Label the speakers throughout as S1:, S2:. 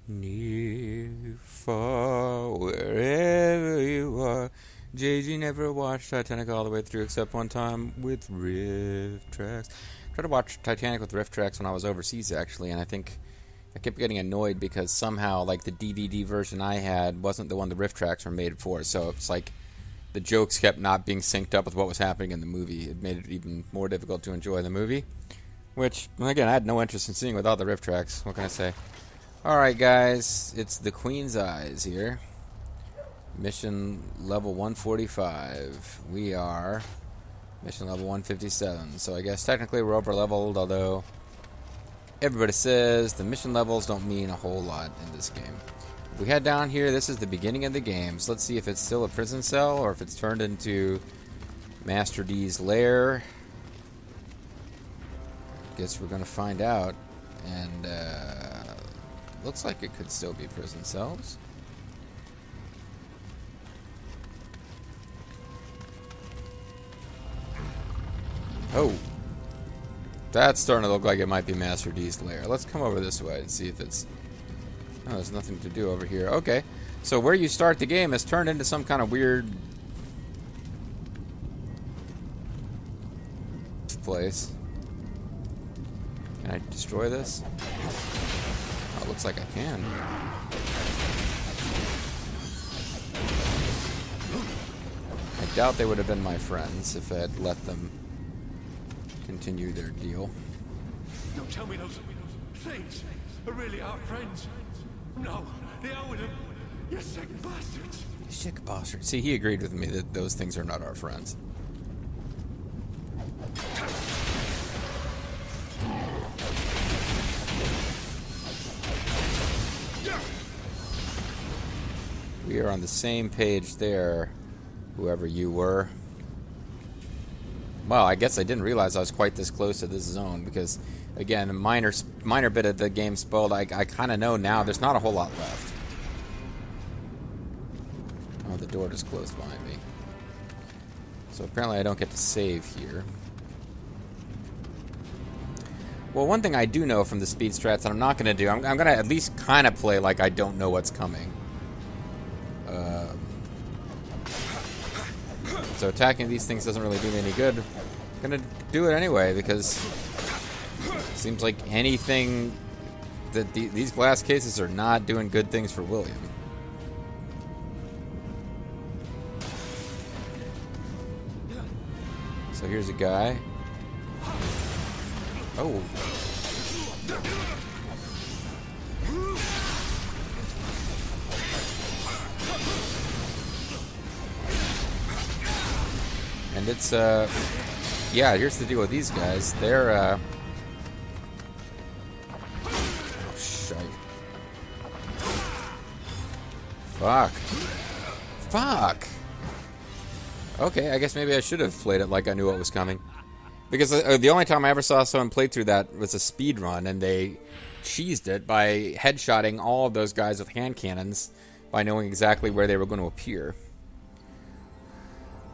S1: Near, far, wherever you are. JG never watched Titanic all the way through except one time with riff tracks. I tried to watch Titanic with riff tracks when I was overseas, actually, and I think I kept getting annoyed because somehow, like, the DVD version I had wasn't the one the riff tracks were made for, so it's like the jokes kept not being synced up with what was happening in the movie. It made it even more difficult to enjoy the movie, which, again, I had no interest in seeing without the riff tracks. What can I say? Alright, guys, it's the Queen's Eyes here. Mission level 145. We are mission level 157. So I guess technically we're over leveled, although everybody says the mission levels don't mean a whole lot in this game. If we head down here, this is the beginning of the game. So let's see if it's still a prison cell or if it's turned into Master D's lair. Guess we're gonna find out. And looks like it could still be prison cells. Oh, that's starting to look like it might be Master D's lair. Let's come over this way and see if it's... Oh, there's nothing to do over here. Okay, so where you start the game has turned into some kind of weird place. Can I destroy this? Oh, it looks like I can. I doubt they would have been my friends if I had let them continue their deal.
S2: Don't tell me those things are really our friends. No, they are with him. You sick bastards.
S1: Sick bastard. See, he agreed with me that those things are not our friends. We are on the same page there, whoever you were. Well, I guess I didn't realize I was quite this close to this zone because, again, a minor bit of the game spoiled. I kind of know now there's not a whole lot left. Oh, the door just closed behind me. So apparently I don't get to save here. Well, one thing I do know from the speed strats that I'm not going to do, I'm going to at least kind of play like I don't know what's coming. So attacking these things doesn't really do me any good. I'm going to do it anyway because it seems like anything that these glass cases are not doing good things for William. So here's a guy. Oh. And it's, yeah, here's the deal with these guys. They're, oh, shite. Fuck. Fuck! Okay, I guess maybe I should have played it like I knew what was coming. Because the only time I ever saw someone play through that was a speed run, and they cheesed it by headshotting all of those guys with hand cannons by knowing exactly where they were going to appear.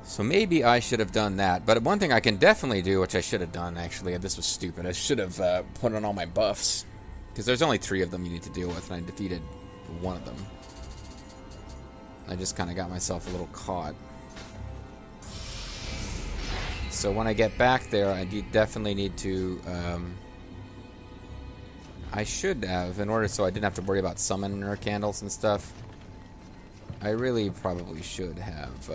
S1: So maybe I should have done that. But one thing I can definitely do, which I should have done, actually, and this was stupid, I should have put on all my buffs. Because there's only 3 of them you need to deal with, and I defeated one of them. I just kind of got myself a little caught. So when I get back there, I definitely need to... I should have, in order so I didn't have to worry about summoner candles and stuff, I really probably should have...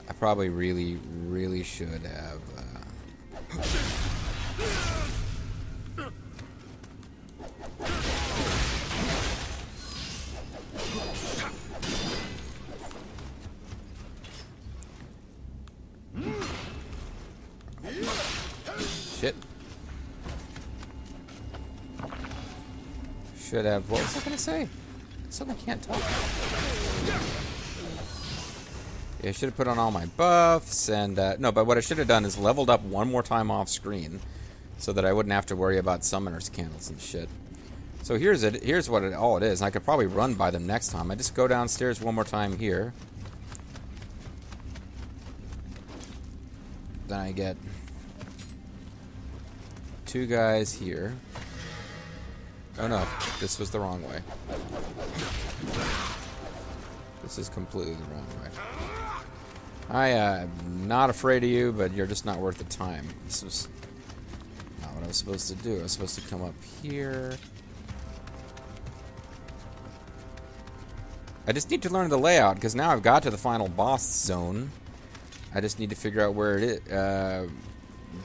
S1: I probably really should have... Shit. Should have... What was I going to say? Something can't talk. Yeah, I should have put on all my buffs, and... no, but what I should have done is leveled up one more time off screen so that I wouldn't have to worry about summoners candles and shit. So here's what all it is. I could probably run by them next time. I just go downstairs one more time here. then I get 2 guys here. Oh no, this was the wrong way. This is completely the wrong way. I'm not afraid of you, but you're just not worth the time. This was not what I was supposed to do. I was supposed to come up here. I just need to learn the layout, because now I've got to the final boss zone. I just need to figure out where it is,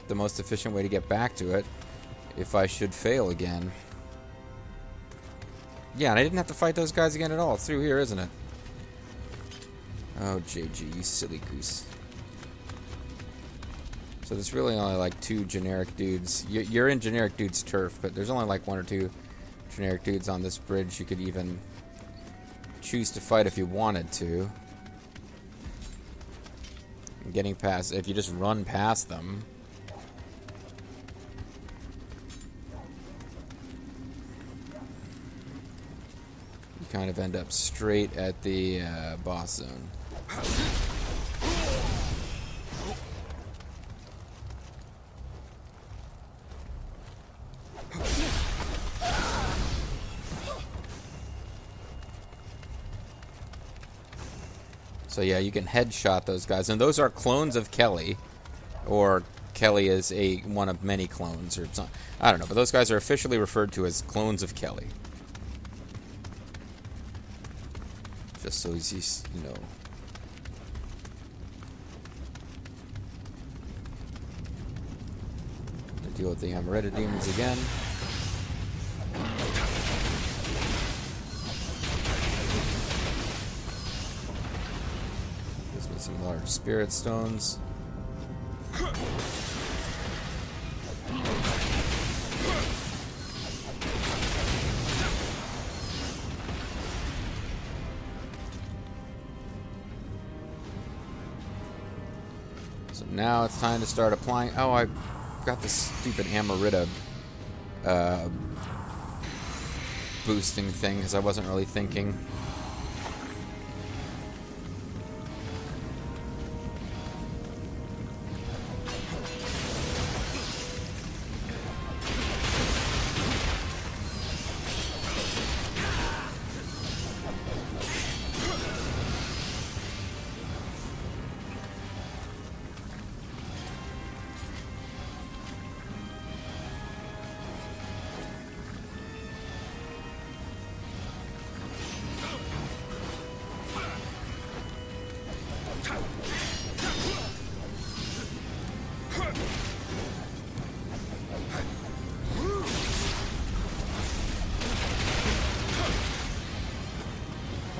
S1: the most efficient way to get back to it, if I should fail again. Yeah, and I didn't have to fight those guys again at all. It's through here, isn't it? Oh, JG, you silly goose. So there's really only like 2 generic dudes. You're in generic dude's turf, but there's only like 1 or 2 generic dudes on this bridge you could even choose to fight if you wanted to. And getting past, if you just run past them. You kind of end up straight at the boss zone. So yeah, you can headshot those guys, and those are clones of Kelly, or Kelly is one of many clones, or something. I don't know, but those guys are officially referred to as clones of Kelly. Just so he's, you know. To deal with the Amaretta demons again. Gives me some large spirit stones. So now it's time to start applying. Oh, I got this stupid Amaretta boosting thing because I wasn't really thinking.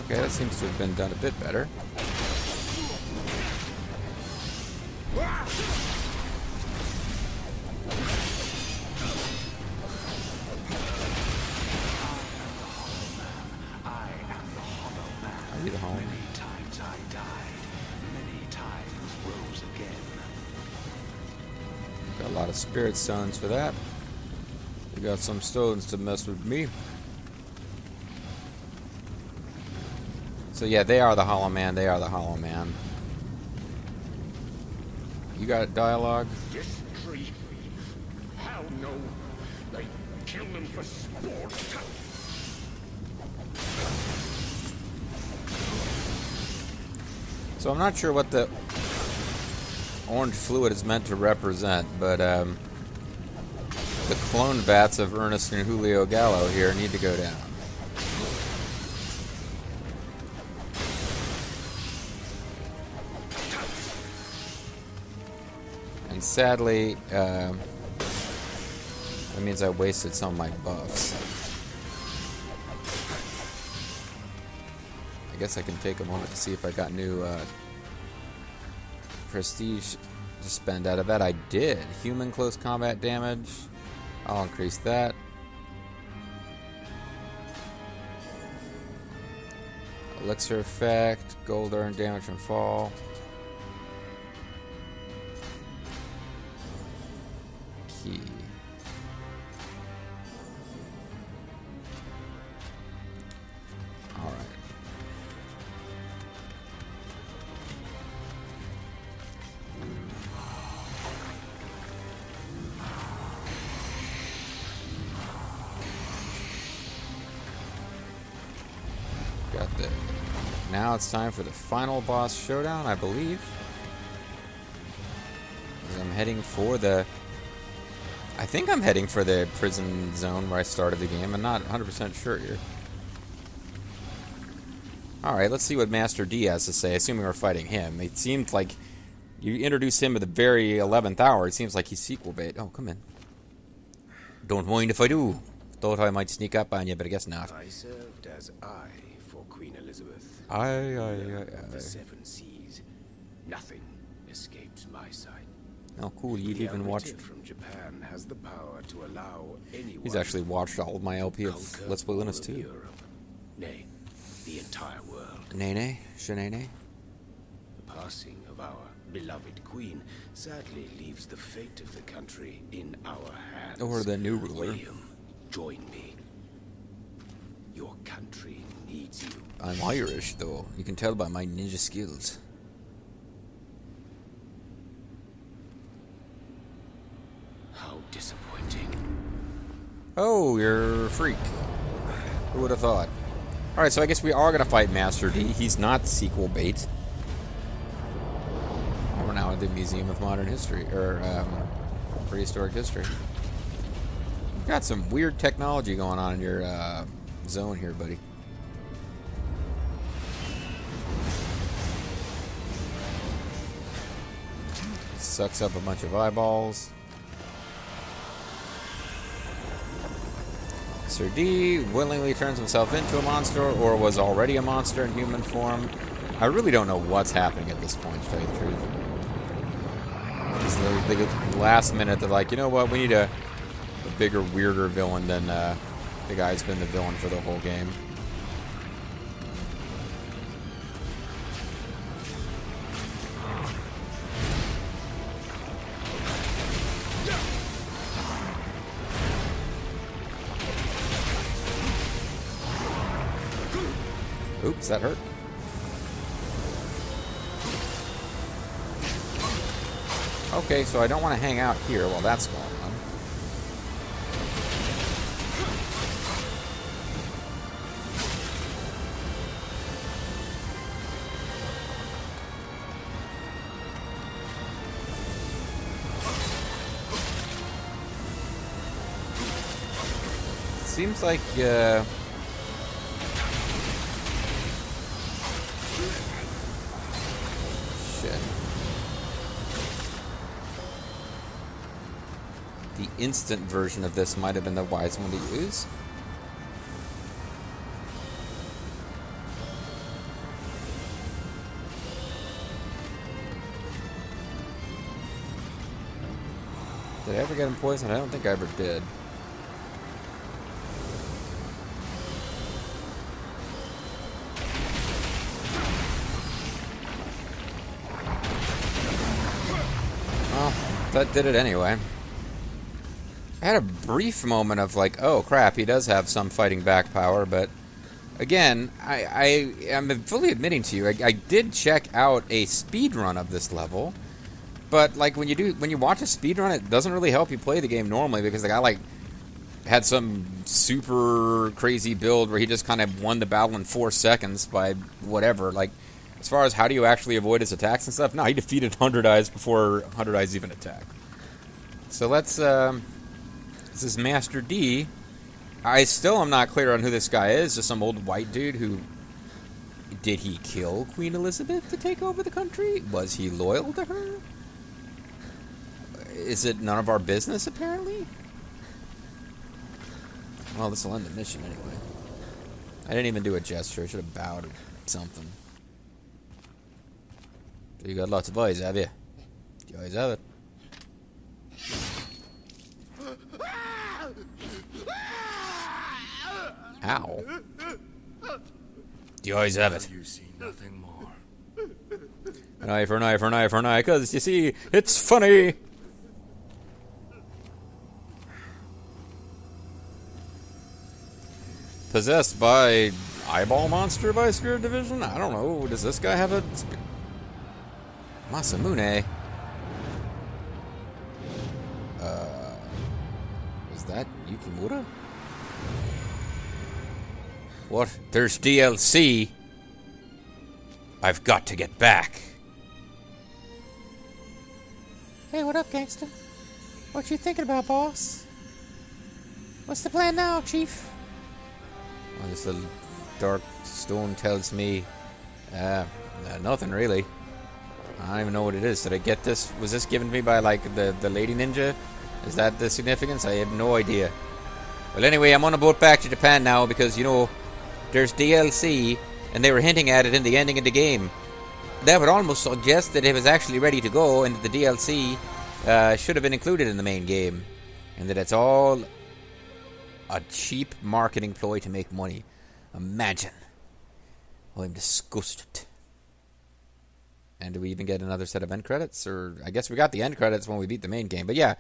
S1: Okay, that seems to have been done a bit better. Are you the Hollow Man?
S2: Many times I died, many times rose again.
S1: Got a lot of spirit stones for that. We got some stones to mess with me. So yeah, they are the Hollow Man. They are the Hollow Man. You got dialogue?
S2: This tree, hell no. They kill them for sport.
S1: So I'm not sure what the orange fluid is meant to represent, but the clone bats of Ernest and Julio Gallo here need to go down. And sadly, that means I wasted some of my buffs. I guess I can take a moment to see if I got new prestige to spend out of that. I did. Human close combat damage. I'll increase that. Elixir effect. Gold earned damage from fall. Key. Alright. now it's time for the final boss showdown, I believe. As I'm heading for the... I think I'm heading for the prison zone where I started the game. I'm not 100% sure here. Alright, let's see what Master D has to say, assuming we're fighting him. It seemed like you introduced him at the very 11th hour. It seems like he's sequel bait. Oh, come in. Don't mind if I do. Thought I might sneak up on you, but I guess not.
S3: I served as eye for Queen Elizabeth.
S1: Aye.
S3: The seven seas. Nothing escapes my sight.
S1: Oh, cool. You've
S3: The
S1: even watched...
S3: operative from Japan has the power to allow anyone...
S1: He's actually watched all of my LP of Let's Play Linus 2.
S3: Europe. Nay, the entire world.
S1: Nene? Shenene?
S3: The passing of our beloved queen sadly leaves the fate of the country in our hands.
S1: Or the new ruler.
S3: William, join me. Your country needs you.
S1: I'm Irish, though. You can tell by my ninja skills.
S3: How disappointing.
S1: Oh, you're a freak. Who would have thought? Alright, so I guess we are going to fight Master D. He's not sequel bait. We're now at the Museum of Modern History, or Prehistoric History. You've got some weird technology going on in your zone here, buddy. Sucks up a bunch of eyeballs. Sir D willingly turns himself into a monster, or was already a monster in human form. I really don't know what's happening at this point, to tell you the truth. They get last minute, they're like, you know what, we need a bigger, weirder villain than the guy who's been the villain for the whole game. Oops, that hurt. Okay, so I don't want to hang out here while that's going on. Seems like, the instant version of this might have been the wise one to use. Did I ever get him poisoned? I don't think I ever did. Well, that did it anyway. I had a brief moment of like, oh crap, he does have some fighting back power, but again, I am fully admitting to you, I did check out a speed run of this level, but like when you watch a speed run, it doesn't really help you play the game normally because the guy like had some super crazy build where he just kind of won the battle in 4 seconds by whatever. Like as far as how do you actually avoid his attacks and stuff, no, he defeated 100 Eyes before 100 Eyes even attacked. So let's this is Master D. I still am not clear on who this guy is. Just some old white dude who... Did he kill Queen Elizabeth to take over the country? Was he loyal to her? Is it none of our business, apparently? Well, this will end the mission anyway. I didn't even do a gesture. I should have bowed or something. So you got lots of eyes, have you? You always have it. Ow. You always have it.
S2: You see nothing more.
S1: An eye for an eye for an eye for an eye, because, you see, it's funny. Possessed by eyeball monster by Spirit Division? I don't know. Does this guy have a... Masamune? Is that Yukimura? What? There's DLC? I've got to get back.
S4: Hey, what up, gangster? What you thinking about, boss? What's the plan now, Chief?
S1: Well, this little dark stone tells me nothing really. I don't even know what it is. Did I get this? Was this given to me by like the lady ninja? Is that the significance? I have no idea. Well, anyway, I'm on a boat back to Japan now because, you know, there's DLC, and they were hinting at it in the ending of the game. That would almost suggest that it was actually ready to go, and that the DLC should have been included in the main game, and that it's all a cheap marketing ploy to make money. Imagine. Oh, I'm disgusted. And do we even get another set of end credits? Or I guess we got the end credits when we beat the main game. But yeah,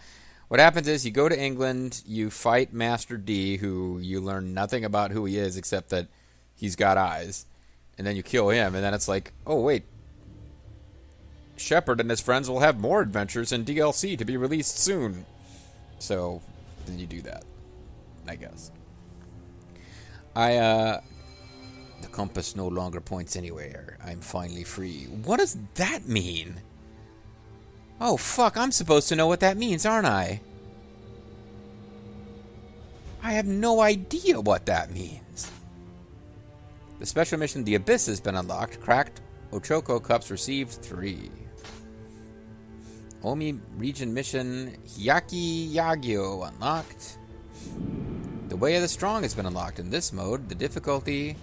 S1: what happens is you go to England, you fight Master D, who you learn nothing about who he is except that he's got eyes. And then you kill him, and then it's like, oh wait, Shepard and his friends will have more adventures in DLC to be released soon. So then you do that, I guess. The compass no longer points anywhere. I'm finally free. What does that mean? Oh, fuck, I'm supposed to know what that means, aren't I? I have no idea what that means. The special mission, The Abyss, has been unlocked. Cracked Ochoko Cups received 3. Omi region mission, Hyaki Yagyo, unlocked. The Way of the Strong has been unlocked. In this mode, the difficulty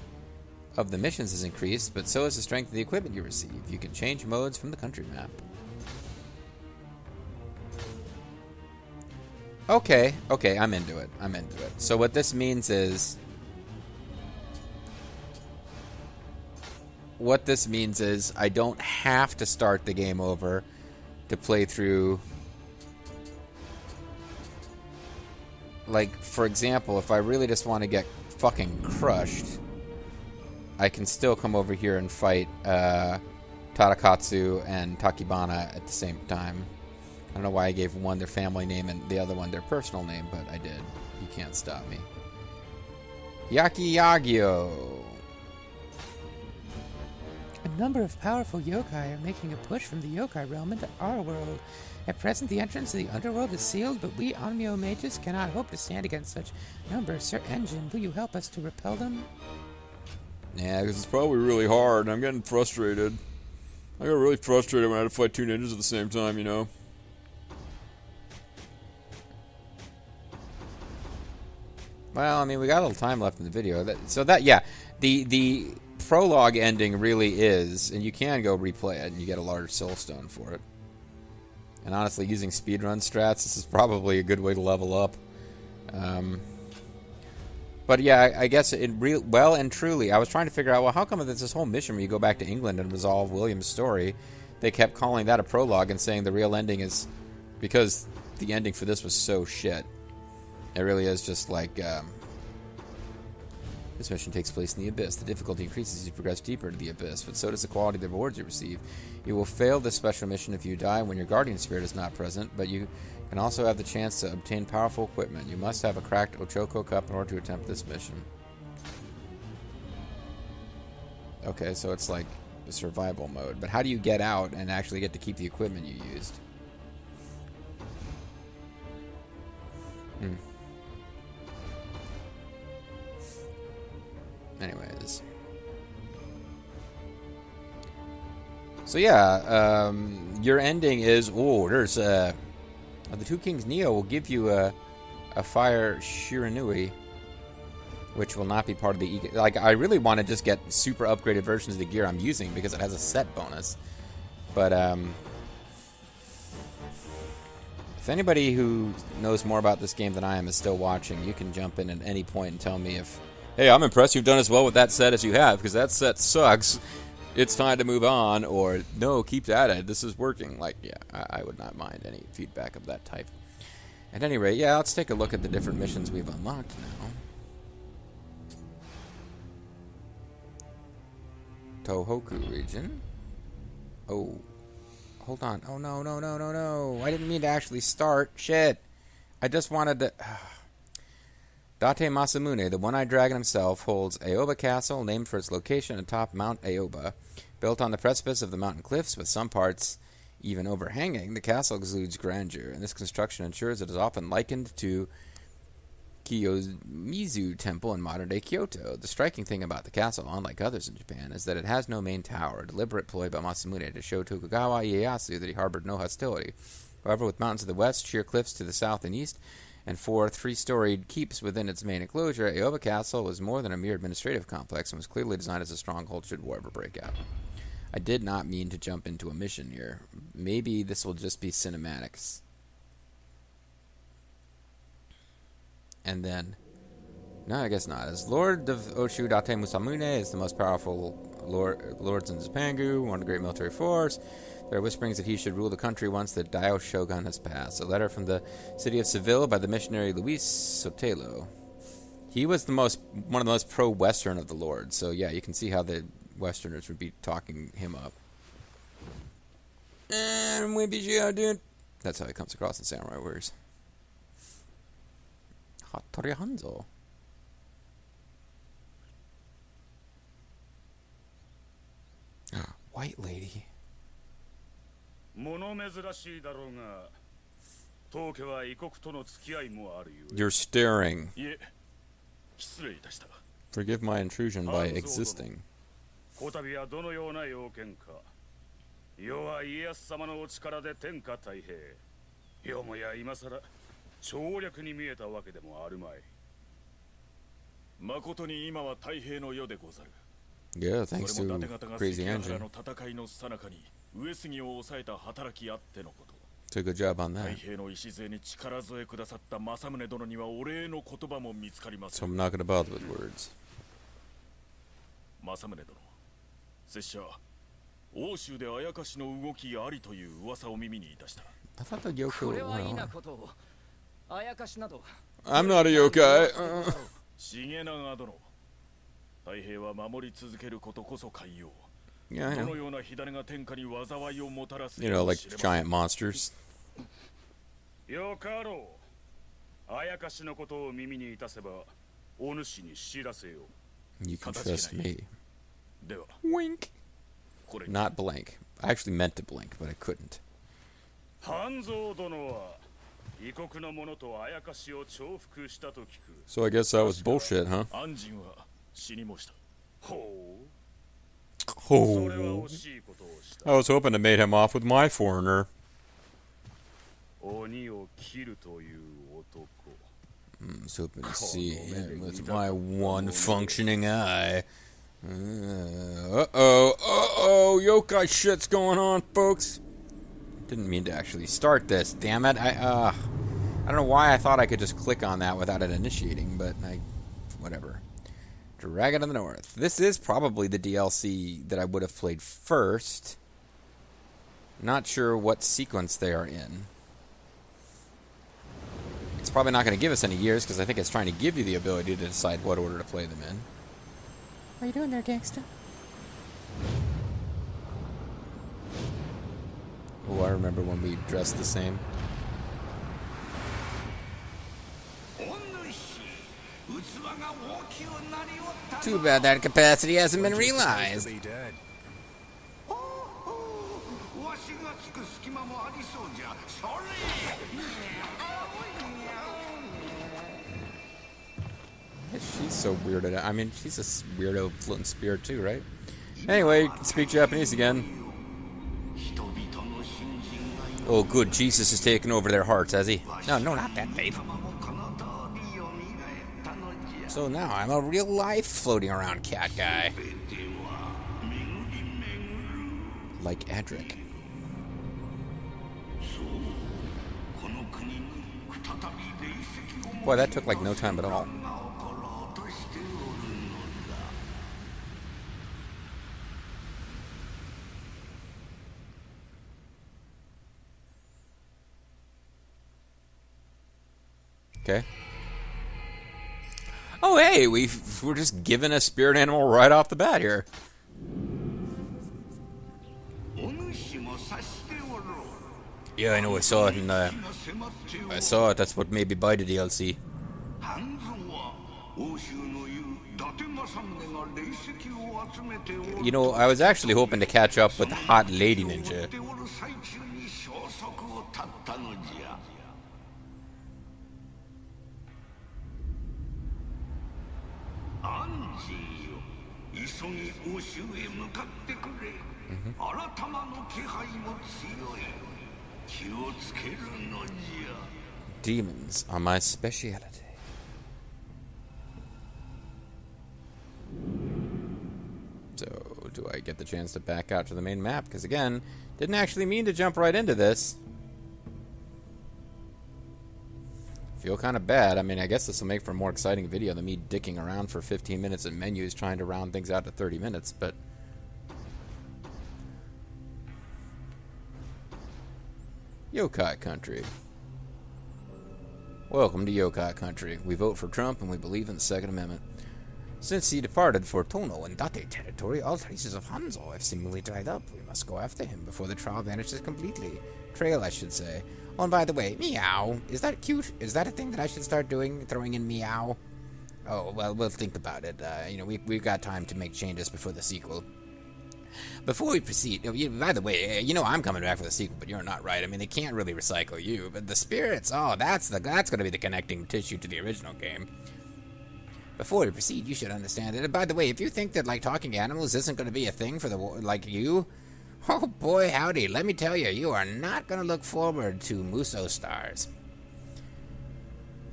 S1: of the missions is increased, but so is the strength of the equipment you receive. You can change modes from the country map. Okay, I'm into it. So what this means is... I don't have to start the game over to play through... Like, for example, if I really just want to get fucking crushed, I can still come over here and fight Tadakatsu and Takibana at the same time. I don't know why I gave one their family name and the other one their personal name, but I did. You can't stop me. Yaki Yagyo.
S4: A number of powerful yokai are making a push from the yokai realm into our world. At present, the entrance to the underworld is sealed, but we Onmyo mages cannot hope to stand against such numbers. Sir Engine, will you help us to repel them?
S1: Yeah, because it's probably really hard, and I'm getting frustrated. I got really frustrated when I had to fight 2 ninjas at the same time, you know? Well, I mean, we got a little time left in the video. The prologue ending really is, and you can go replay it, and you get a large soul stone for it. And honestly, using speedrun strats, this is probably a good way to level up. But yeah, I guess well and truly, I was trying to figure out, well, how come there's this whole mission where you go back to England and resolve William's story? They kept calling that a prologue and saying the real ending is... Because the ending for this was so shit. It really is just like... This mission takes place in the Abyss. The difficulty increases as you progress deeper into the Abyss, but so does the quality of the rewards you receive. You will fail this special mission if you die when your guardian spirit is not present, but you can also have the chance to obtain powerful equipment. You must have a cracked Ochoko Cup in order to attempt this mission. Okay, so it's like the survival mode. But how do you get out and actually get to keep the equipment you used? Anyways. So yeah, your ending is... Oh, there's... the Two Kings Nioh will give you a fire Shiranui, which will not be part of the... Like, I really want to just get super upgraded versions of the gear I'm using because it has a set bonus. But, if anybody who knows more about this game than I am is still watching, you can jump in at any point and tell me if... Hey, I'm impressed you've done as well with that set as you have, because that set sucks. It's time to move on, or no, keep at it. This is working. Like, yeah, I would not mind any feedback of that type. At any rate, yeah, let's take a look at the different missions we've unlocked now. Tohoku region. Oh, hold on. Oh, no. I didn't mean to actually start. Shit. I just wanted to... Date Masamune, the one-eyed dragon himself, holds Aoba Castle, named for its location atop Mount Aoba. Built on the precipice of the mountain cliffs, with some parts even overhanging, the castle exudes grandeur, and this construction ensures it is often likened to Kiyomizu Temple in modern-day Kyoto. The striking thing about the castle, unlike others in Japan, is that it has no main tower, a deliberate ploy by Masamune to show Tokugawa Ieyasu that he harbored no hostility. However, with mountains to the west, sheer cliffs to the south and east, and 4 three-storied keeps within its main enclosure, Aoba Castle was more than a mere administrative complex and was clearly designed as a stronghold should war ever break out. I did not mean to jump into a mission here. Maybe this will just be cinematics. And then... No, I guess not. As Lord of Oshu, Date Musamune is the most powerful lords in Zipangu, one of the great military force. There are whisperings that he should rule the country once the Daio Shogun has passed. A letter from the city of Seville by the missionary Luis Sotelo. He was one of the most pro-Western of the lords. So yeah, you can see how the Westerners would be talking him up. And dude. That's how he comes across in Samurai Warriors. Hattori Hanzo. White lady. You're staring. Forgive my intrusion by existing. Yeah, thanks to Crazy Engine. Did a good job on that. So I'm not going to bother with words. I thought the yokai... Well, I'm not a yokai. Yeah, I know. You know, like giant monsters. You can trust me. Wink. Not blank. I actually meant to blink, but I couldn't. So I guess that was bullshit, huh? Oh. I was hoping to mate him off with my foreigner. I was hoping to see him with my one functioning eye. Uh-oh, yokai shit's going on, folks. Didn't mean to actually start this, damn it. I don't know why I thought I could just click on that without it initiating, but whatever. Dragon of the North. This is probably the DLC that I would have played first. Not sure what sequence they are in. It's probably not going to give us any years because I think it's trying to give you the ability to decide what order to play them in.
S4: What are you doing there, gangster?
S1: Oh, I remember when we dressed the same. Too bad that capacity hasn't been realized. She's so weirded out. I mean, she's a weirdo floating spirit too, right? Anyway, you can speak Japanese again. Oh, good. Jesus is taking over their hearts, has he? No, not that, babe. So now I'm a real life floating around cat guy. Like Adric. Boy, that took like no time at all. Okay. Oh, hey, we're just given a spirit animal right off the bat here. Yeah, I know. I saw it, and I saw it. That's what made me buy the DLC. You know, I was actually hoping to catch up with the hot lady ninja. Demons are my speciality. So, do I get the chance to back out to the main map? Because again, didn't actually mean to jump right into this. Feel kind of bad. I mean, I guess this will make for a more exciting video than me dicking around for 15 minutes in menus trying to round things out to 30 minutes, but... Yokai Country. Welcome to Yokai Country. We vote for Trump and we believe in the Second Amendment. Since he departed for Tono and Date territory, all traces of Hanzo have seemingly dried up. We must go after him before the trail vanishes completely. Trail, I should say. Oh, and by the way, meow. Is that cute? Is that a thing that I should start doing? Throwing in meow? Oh, well, we'll think about it. You know, we've got time to make changes before the sequel. Before we proceed, by the way, you know I'm coming back for the sequel, but you're not, right? I mean, they can't really recycle you, but the spirits, oh, that's going to be the connecting tissue to the original game. Before we proceed, you should understand it. And by the way, if you think that, like, talking animals isn't going to be a thing for you, oh boy, howdy, let me tell you, you are not going to look forward to Muso Stars.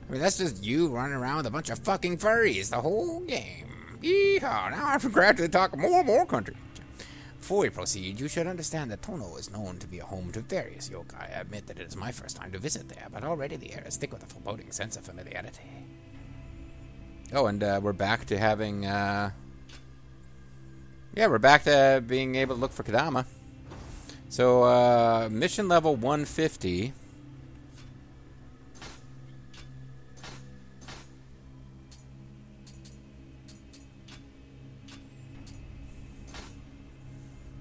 S1: I mean, that's just you running around with a bunch of fucking furries the whole game. Yeehaw, now I have to gradually talk more and more country. Before we proceed, you should understand that Tono is known to be a home to various yokai. I admit that it is my first time to visit there, but already the air is thick with a foreboding sense of familiarity. Oh, and we're back to having, yeah, we're back to being able to look for Kadama. So, mission level 150.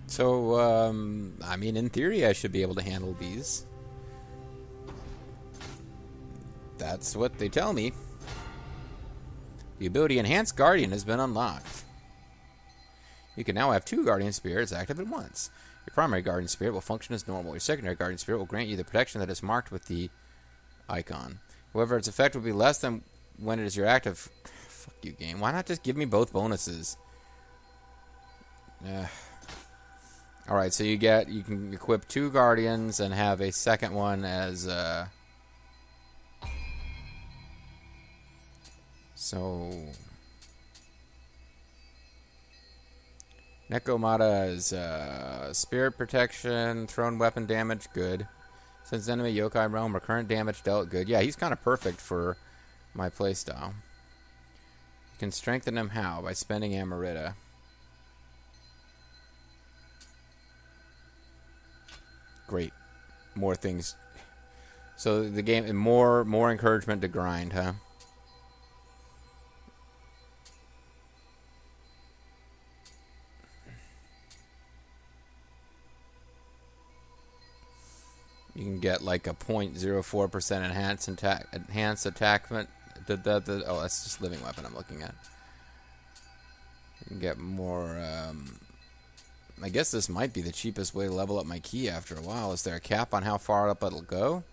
S1: So, I mean, in theory, I should be able to handle these. That's what they tell me. The ability Enhanced Guardian has been unlocked. You can now have 2 Guardian Spirits active at once. Your primary Guardian Spirit will function as normal. Your secondary Guardian Spirit will grant you the protection that is marked with the icon. However, its effect will be less than when it is your active... Fuck you, game. Why not just give me both bonuses? Alright, so you can equip 2 Guardians and have a second one as, so... Nekomata is, Spirit Protection, Thrown Weapon Damage, good. Since enemy Yokai Realm, Recurrent Damage dealt, good. Yeah, he's kind of perfect for my playstyle. You can strengthen him how? By spending Amarita. Great. More things. So the game, more encouragement to grind, huh? You can get like a 0.04% enhanced attackment. Oh, that's just living weapon I'm looking at. You can get more. I guess this might be the cheapest way to level up my key after a while. Is there a cap on how far up it'll go?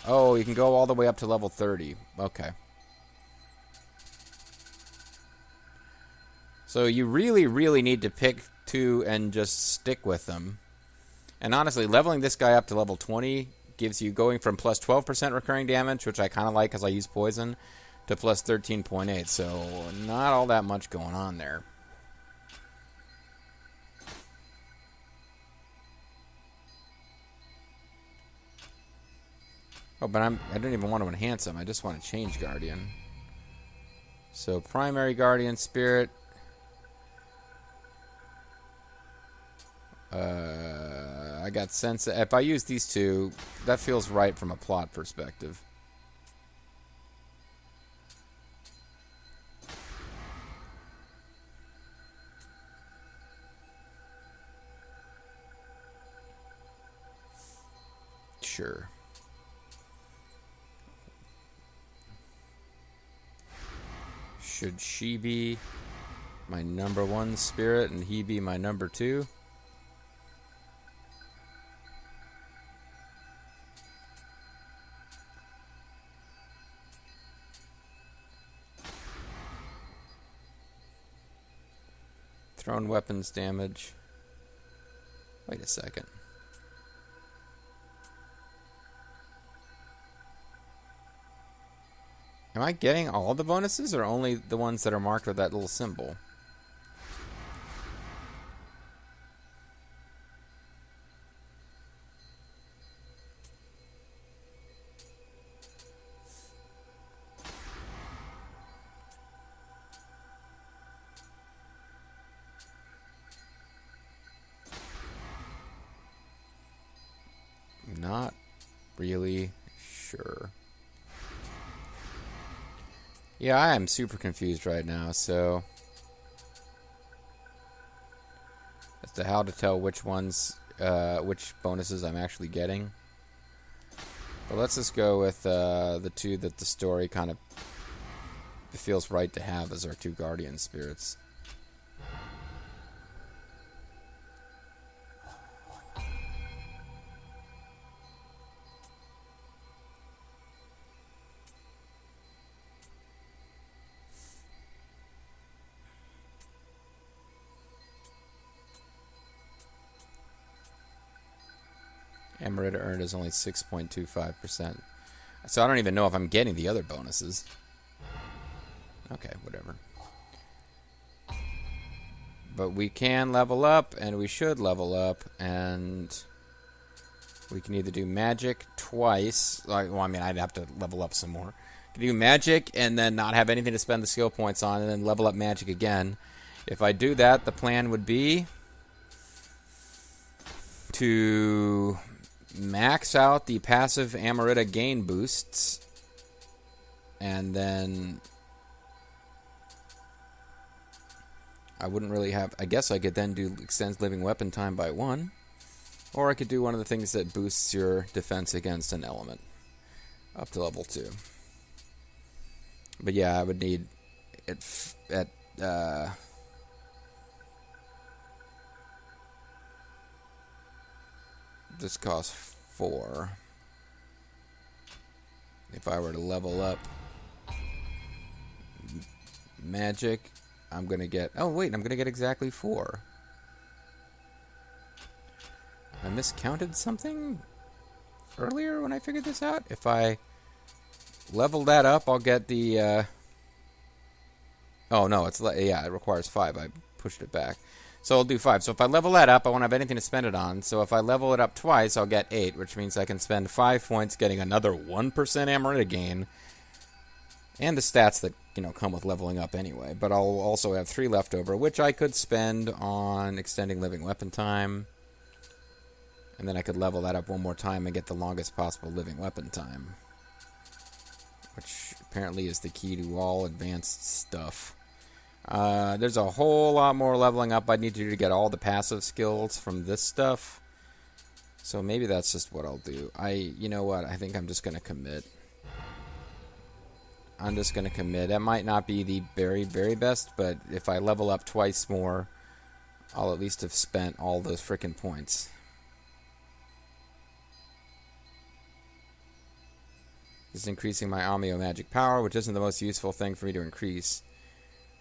S1: Oh, you can go all the way up to level 30. Okay. So you really, really need to pick 2 and just stick with them. And honestly, leveling this guy up to level 20 gives you going from plus 12% recurring damage, which I kind of like because I use poison, to plus 13.8, so not all that much going on there. Oh, but I don't even want to enhance him. I just want to change Guardian. So primary Guardian Spirit. I got sense. If I use these 2, that feels right from a plot perspective. sure. Should she be my number 1 spirit and he be my number 2? Thrown weapons damage. Wait a second. Am I getting all the bonuses or only the ones that are marked with that little symbol? Not really sure. Yeah, I am super confused right now, so as to how to tell which ones, which bonuses I'm actually getting. But let's just go with the 2 that the story kind of feels right to have as our 2 guardian spirits. Emerita earned is only 6.25%. So I don't even know if I'm getting the other bonuses. Okay, whatever. But we can level up, and we should level up, and we can either do magic twice. Well, I mean, I'd have to level up some more. Do magic and then not have anything to spend the skill points on, and then level up magic again. If I do that, the plan would be to max out the passive Amarita gain boosts, and then I wouldn't really have... I guess I could then do extends living weapon time by 1, or I could do one of the things that boosts your defense against an element up to level 2. But yeah, I would need it at this costs 4. If I were to level up magic, I'm going to get... Oh, wait, I'm going to get exactly 4. I miscounted something earlier when I figured this out. If I level that up, I'll get the... Oh, no, yeah, it requires 5. I pushed it back. So I'll do 5. So if I level that up, I won't have anything to spend it on. So if I level it up twice, I'll get 8, which means I can spend 5 points getting another 1% Amarita gain. And the stats that, come with leveling up anyway. But I'll also have 3 left over, which I could spend on extending living weapon time. And then I could level that up one more time and get the longest possible living weapon time. Which apparently is the key to all advanced stuff. There's a whole lot more leveling up I need to do to get all the passive skills from this stuff. So maybe that's just what I'll do. You know what? I think I'm just going to commit. I'm just going to commit. That might not be the very, very best, but if I level up twice more, I'll at least have spent all those frickin' points. This is increasing my Amio magic power, which isn't the most useful thing for me to increase.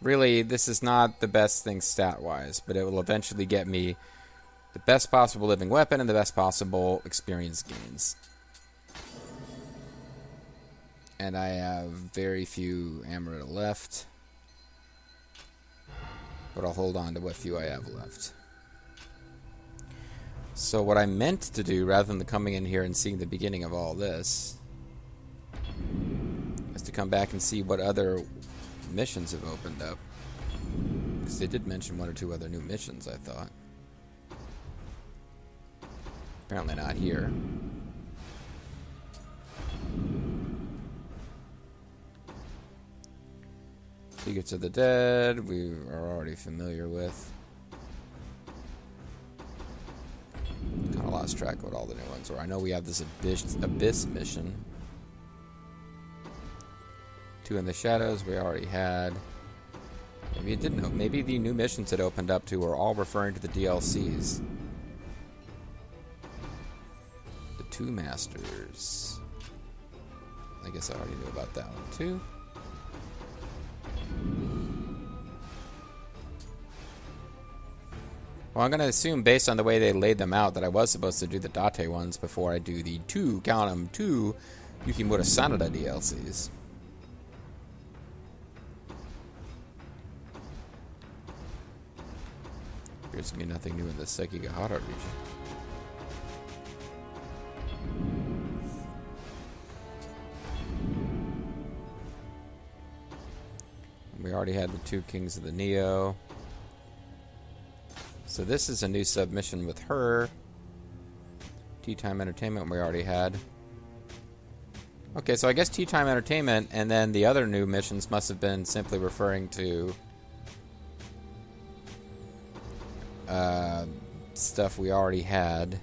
S1: Really, this is not the best thing stat-wise, but it will eventually get me the best possible living weapon and the best possible experience gains. And I have very few Amarita left, but I'll hold on to what few I have left. So what I meant to do, rather than coming in here and seeing the beginning of all this, is to come back and see what other missions have opened up. Because they did mention 1 or 2 other new missions, I thought. Apparently not here. Secrets of the Dead, we are already familiar with. Got a lot lost track of what all the new ones were. I know we have this Abyss mission. 2 in the Shadows we already had. Maybe you didn't know. Maybe the new missions that opened up to were all referring to the DLCs. The 2 Masters. I guess I already knew about that one too. Well, I'm going to assume, based on the way they laid them out, that I was supposed to do the Date ones before I do the 2 Yukimura Sanada DLCs. Appears to be nothing new in the Sekigahara region. We already had the 2 Kings of the Nioh. So this is a new submission with her. Tea Time Entertainment we already had. Okay, so I guess Tea Time Entertainment and then the other new missions must have been simply referring to stuff we already had.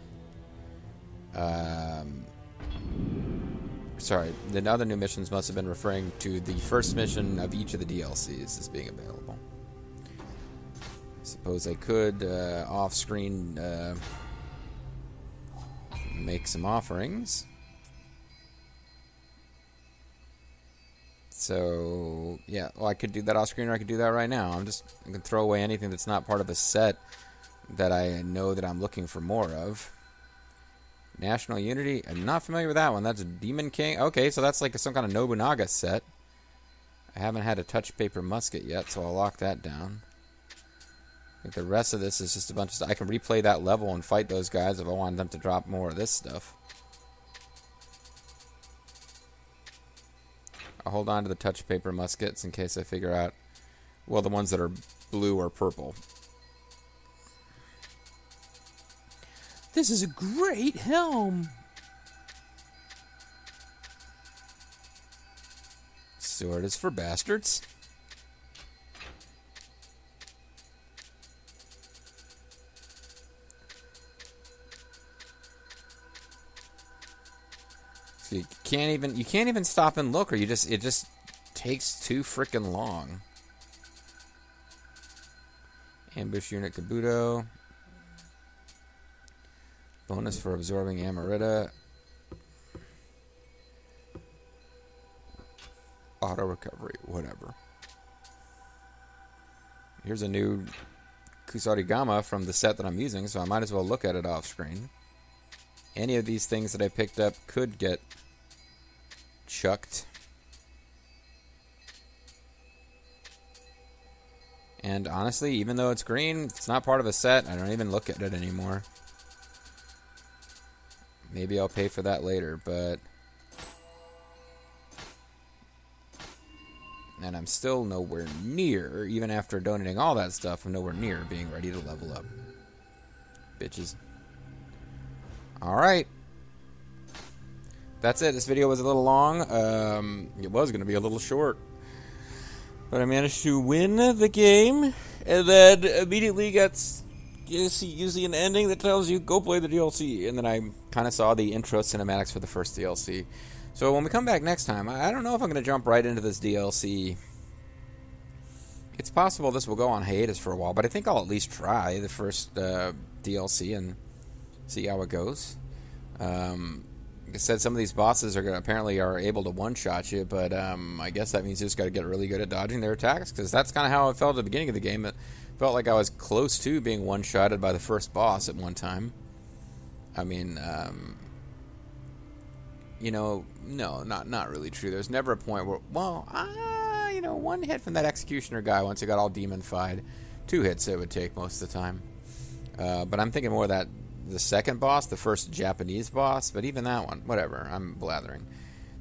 S1: Sorry, the other new missions must have been referring to the first mission of each of the DLCs as being available. Suppose I could, off-screen, make some offerings. So, yeah, well, I could do that off-screen or I could do that right now. I can throw away anything that's not part of a set that I know that I'm looking for more of. National Unity, I'm not familiar with that one. That's Demon King. Okay, so that's like some kind of Nobunaga set. I haven't had a touch paper musket yet, so I'll lock that down. I think the rest of this is just a bunch of stuff. I can replay that level and fight those guys if I wanted them to drop more of this stuff. I'll hold on to the touch paper muskets in case I figure out, well, the ones that are blue or purple.
S4: This is a great helm.
S1: Sword is for bastards. So you can't even stop and look, or it just takes too freaking long. Ambush unit Kabuto. Bonus for absorbing Amarita. Auto recovery, whatever. Here's a new Kusarigama from the set that I'm using, so I might as well look at it off screen. Any of these things that I picked up could get chucked. And honestly, even though it's green, it's not part of a set. I don't even look at it anymore. Maybe I'll pay for that later, but... And I'm still nowhere near, even after donating all that stuff, I'm nowhere near being ready to level up. Bitches. Alright. That's it. This video was a little long. It was going to be a little short. But I managed to win the game, and then immediately gets usually an ending that tells you, go play the DLC. And then I kind of saw the intro cinematics for the first DLC. So when we come back next time, I don't know if I'm going to jump right into this DLC. It's possible this will go on hiatus for a while, but I think I'll at least try the first DLC and see how it goes. Like I said, some of these bosses are apparently are able to one-shot you, but I guess that means you just got to get really good at dodging their attacks, because that's kind of how it felt at the beginning of the game. It felt like I was close to being one-shotted by the first boss at one time. I mean, you know, no, not really true. There's never a point where, well, you know, one hit from that executioner guy once he got all demon-fied. 2 hits it would take most of the time. But I'm thinking more of that the second boss, the first Japanese boss, but even that one, whatever, I'm blathering.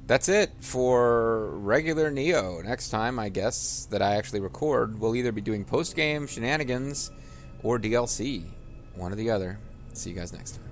S1: That's it for regular Nioh. Next time, I guess, that I actually record, we'll either be doing post-game shenanigans or DLC. One or the other. See you guys next time.